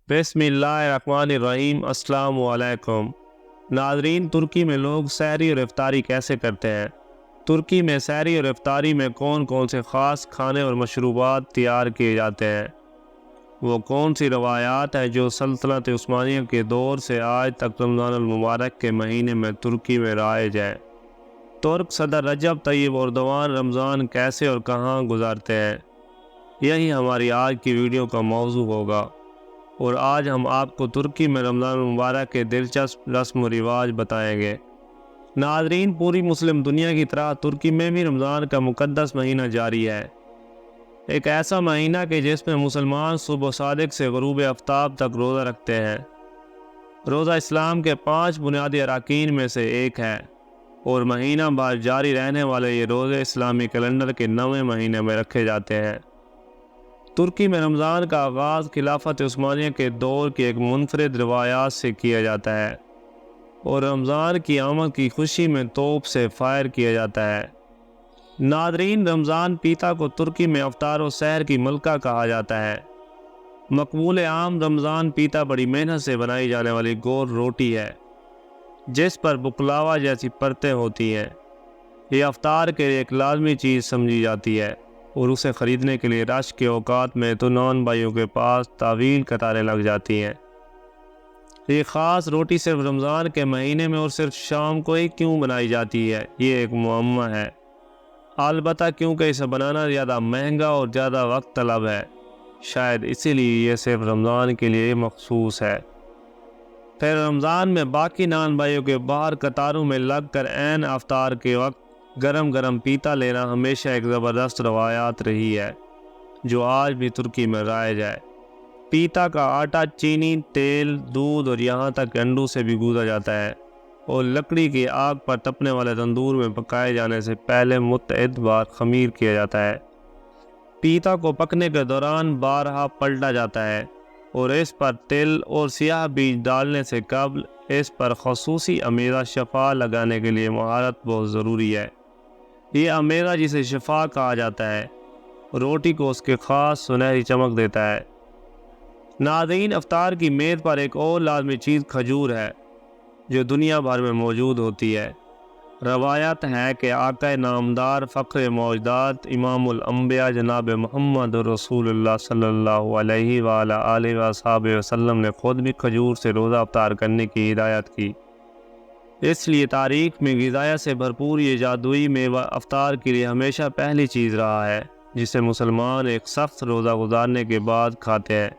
بسم اللہ الرحمن الرحیم۔ السلام علیکم ناظرین، ترکی میں لوگ سحری اور افطاری کیسے کرتے ہیں؟ ترکی میں سحری اور افطاری میں کون کون سے خاص کھانے اور مشروبات تیار کیے جاتے ہیں؟ وہ کون سی روایات ہیں جو سلطنت عثمانیہ کے دور سے آج تک رمضان المبارک کے مہینے میں ترکی میں رائج ہیں؟ ترک صدر رجب طیب اردوان رمضان کیسے اور کہاں گزارتے ہیں؟ یہی ہماری آج کی ویڈیو کا موضوع ہوگا، اور آج ہم آپ کو ترکی میں رمضان المبارک کے دلچسپ رسم و رواج بتائیں گے۔ ناظرین، پوری مسلم دنیا کی طرح ترکی میں بھی رمضان کا مقدس مہینہ جاری ہے، ایک ایسا مہینہ کہ جس میں مسلمان صبح صادق سے غروب آفتاب تک روزہ رکھتے ہیں۔ روزہ اسلام کے 5 بنیادی اراکین میں سے ایک ہے، اور مہینہ بھر جاری رہنے والے یہ روزے اسلامی کیلنڈر کے 9ویں مہینے میں رکھے جاتے ہیں۔ ترکی میں رمضان کا آغاز خلافت عثمانیہ کے دور کی ایک منفرد روایات سے کیا جاتا ہے، اور رمضان کی آمد کی خوشی میں توپ سے فائر کیا جاتا ہے۔ ناظرین، رمضان پیتا کو ترکی میں افطار و سحر کی ملکہ کہا جاتا ہے۔ مقبول عام رمضان پیتا بڑی محنت سے بنائی جانے والی گول روٹی ہے، جس پر بقلاوا جیسی پرتیں ہوتی ہیں۔ یہ افطار کے لیے ایک لازمی چیز سمجھی جاتی ہے، اور اسے خریدنے کے لیے رش کے اوقات میں تنان بھائیوں کے پاس طویل قطاریں لگ جاتی ہیں۔ یہ خاص روٹی صرف رمضان کے مہینے میں اور صرف شام کو ہی کیوں بنائی جاتی ہے، یہ ایک معمہ ہے، البتہ کیونکہ اسے بنانا زیادہ مہنگا اور زیادہ وقت طلب ہے، شاید اسی لیے یہ صرف رمضان کے لیے مخصوص ہے۔ پھر رمضان میں باقی نان بھائیوں کے باہر قطاروں میں لگ کر عین افطار کے وقت گرم گرم پیتا لینا ہمیشہ ایک زبردست روایات رہی ہے، جو آج بھی ترکی میں رائج ہے۔ پیتا کا آٹا چینی، تیل، دودھ اور یہاں تک انڈوں سے بھی گودا جاتا ہے، اور لکڑی کی آگ پر تپنے والے تندور میں پکائے جانے سے پہلے متعدد بار خمیر کیا جاتا ہے۔ پیتا کو پکنے کے دوران بارہا پلٹا جاتا ہے، اور اس پر تل اور سیاہ بیج ڈالنے سے قبل اس پر خصوصی امیرہ شفا لگانے کے لیے مہارت بہت ضروری ہے۔ یہ امیرہ، جسے شفا کہا جاتا ہے، روٹی کو اس کے خاص سنہری چمک دیتا ہے۔ ناظرین، افطار کی میز پر ایک اور لازمی چیز کھجور ہے، جو دنیا بھر میں موجود ہوتی ہے۔ روایت ہے کہ آقا نامدار، فخر موجودات، امام الانبیاء جناب محمد رسول اللہ صلی اللہ علیہ وآلہ آلہ وصحبہ وسلم نے خود بھی کھجور سے روزہ افطار کرنے کی ہدایت کی۔ اس لیے تاریخ میں غذائیت سے بھرپور یہ جادوئی میوہ افطار کے لیے ہمیشہ پہلی چیز رہا ہے، جسے مسلمان ایک سخت روزہ گزارنے کے بعد کھاتے ہیں۔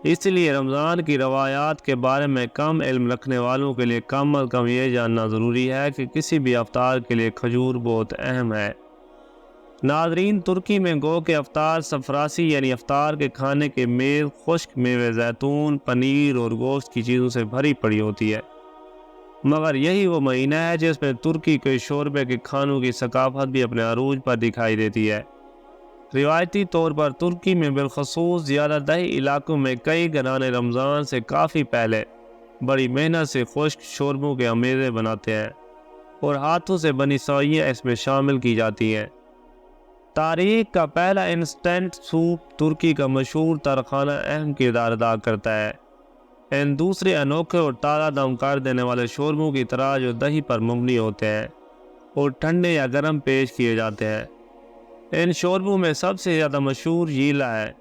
اس لیے رمضان کی روایات کے بارے میں کم علم رکھنے والوں کے لیے کم از کم یہ جاننا ضروری ہے کہ کسی بھی افطار کے لیے کھجور بہت اہم ہے۔ ناظرین، ترکی میں گو کے افطار سفراسی یعنی افطار کے کھانے کے میز خشک میوے، زیتون، پنیر اور گوشت کی چیزوں سے بھری پڑی ہوتی ہے، مگر یہی وہ مہینہ ہے جس میں ترکی کے شوربے کے کھانوں کی ثقافت بھی اپنے عروج پر دکھائی دیتی ہے۔ روایتی طور پر ترکی میں بالخصوص زیادہ دیہی علاقوں میں کئی گھرانے رمضان سے کافی پہلے بڑی محنت سے خشک شوربوں کے امیزے بناتے ہیں، اور ہاتھوں سے بنی سوئیاں اس میں شامل کی جاتی ہیں۔ تاریخ کا پہلا انسٹنٹ سوپ ترکی کا مشہور ترخانہ اہم کردار ادا کرتا ہے۔ ان دوسرے انوکھے اور تازہ دم کر دینے والے شوربوں کی طرح جو دہی پر مبنی ہوتے ہیں اور ٹھنڈے یا گرم پیش کیے جاتے ہیں۔ ان شوربوں میں سب سے زیادہ مشہور ییلا ہے،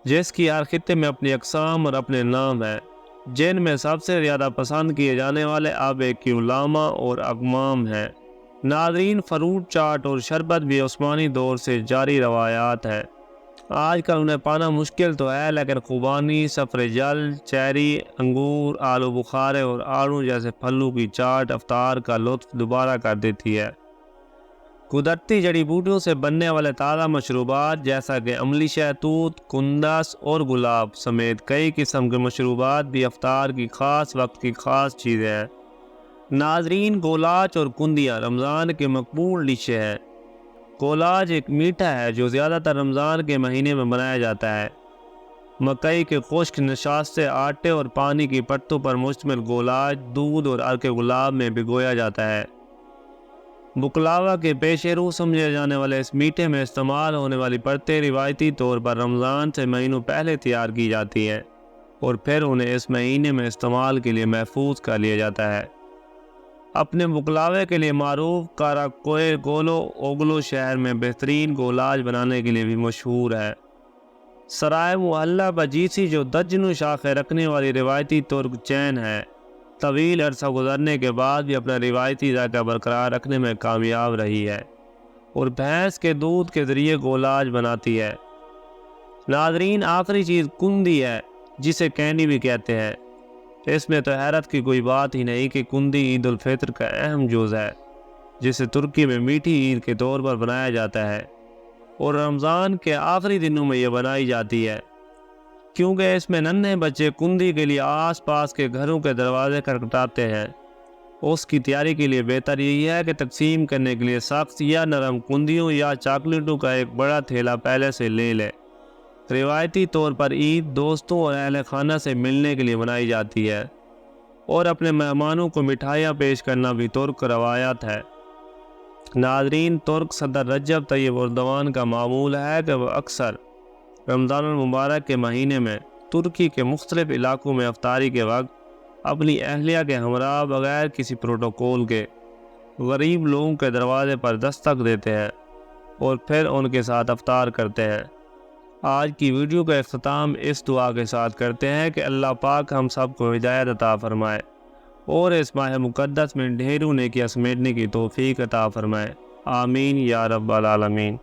جس کی ہر خطے میں اپنی اقسام اور اپنے نام ہیں، جن میں سب سے زیادہ پسند کیے جانے والے آب کیولاما اور اگمام ہیں۔ ناظرین، فروٹ چاٹ اور شربت بھی عثمانی دور سے جاری روایات ہیں۔ آج کل انہیں پانا مشکل تو ہے، لیکن خوبانی، صفر جل، چیری، انگور، آلو بخارے اور آڑو جیسے پھلوں کی چاٹ افطار کا لطف دوبارہ کر دیتی ہے۔ قدرتی جڑی بوٹیوں سے بننے والے تازہ مشروبات جیسا کہ عملی شہتوت، کندس اور گلاب سمیت کئی قسم کے مشروبات بھی افطار کی خاص وقت کی خاص چیزیں ہیں۔ ناظرین، گولاچ اور کندیاں رمضان کے مقبول ڈشیں ہیں۔ گولاچ ایک میٹھا ہے جو زیادہ تر رمضان کے مہینے میں بنایا جاتا ہے۔ مکئی کے خشک نشاستے آٹے اور پانی کی پرتوں پر مشتمل گولاچ دودھ اور عرق گلاب میں بھگویا جاتا ہے۔ بقلاوا کے پیش رو سمجھے جانے والے اس میٹھے میں استعمال ہونے والی پرتیں روایتی طور پر رمضان سے مہینوں پہلے تیار کی جاتی ہیں۔ اور پھر انہیں اس مہینے میں استعمال کے لیے محفوظ کر لیا جاتا ہے۔ اپنے بکلاوے کے لیے معروف کاراکوئے گولو اوگلو شہر میں بہترین گولاش بنانے کے لیے بھی مشہور ہے۔ سرائے محلہ بجیسی جو درجنوں شاخیں رکھنے والی روایتی ترک چین ہے، طویل عرصہ گزرنے کے بعد بھی اپنا روایتی ذائقہ برقرار رکھنے میں کامیاب رہی ہے اور بھینس کے دودھ کے ذریعے گولاش بناتی ہے۔ ناظرین، آخری چیز کندی ہے، جسے کینڈی بھی کہتے ہیں۔ اس میں تو حیرت کی کوئی بات ہی نہیں کہ کندی عید الفطر کا اہم جز ہے، جسے ترکی میں میٹھی عید کے طور پر بنایا جاتا ہے اور رمضان کے آخری دنوں میں یہ بنائی جاتی ہے، کیونکہ اس میں ننھے بچے کندی کے لیے آس پاس کے گھروں کے دروازے کھٹکھٹاتے ہیں۔ اس کی تیاری کے لیے بہتر یہی ہے کہ تقسیم کرنے کے لیے سخت یا نرم کندیوں یا چاکلیٹوں کا ایک بڑا تھیلا پہلے سے لے لے۔ روایتی طور پر عید دوستوں اور اہل خانہ سے ملنے کے لیے منائی جاتی ہے اور اپنے مہمانوں کو مٹھائیاں پیش کرنا بھی ترک روایت ہے۔ ناظرین، ترک صدر رجب طیب اردوان کا معمول ہے کہ وہ اکثر رمضان المبارک کے مہینے میں ترکی کے مختلف علاقوں میں افطاری کے وقت اپنی اہلیہ کے ہمراہ بغیر کسی پروٹوکول کے غریب لوگوں کے دروازے پر دستک دیتے ہیں اور پھر ان کے ساتھ افطار کرتے ہیں۔ آج کی ویڈیو کا اختتام اس دعا کے ساتھ کرتے ہیں کہ اللہ پاک ہم سب کو ہدایت عطا فرمائے اور اس ماہ مقدس میں ڈھیروں نیکیاں سمیٹنے کی توفیق عطا فرمائے۔ آمین یا رب العالمین۔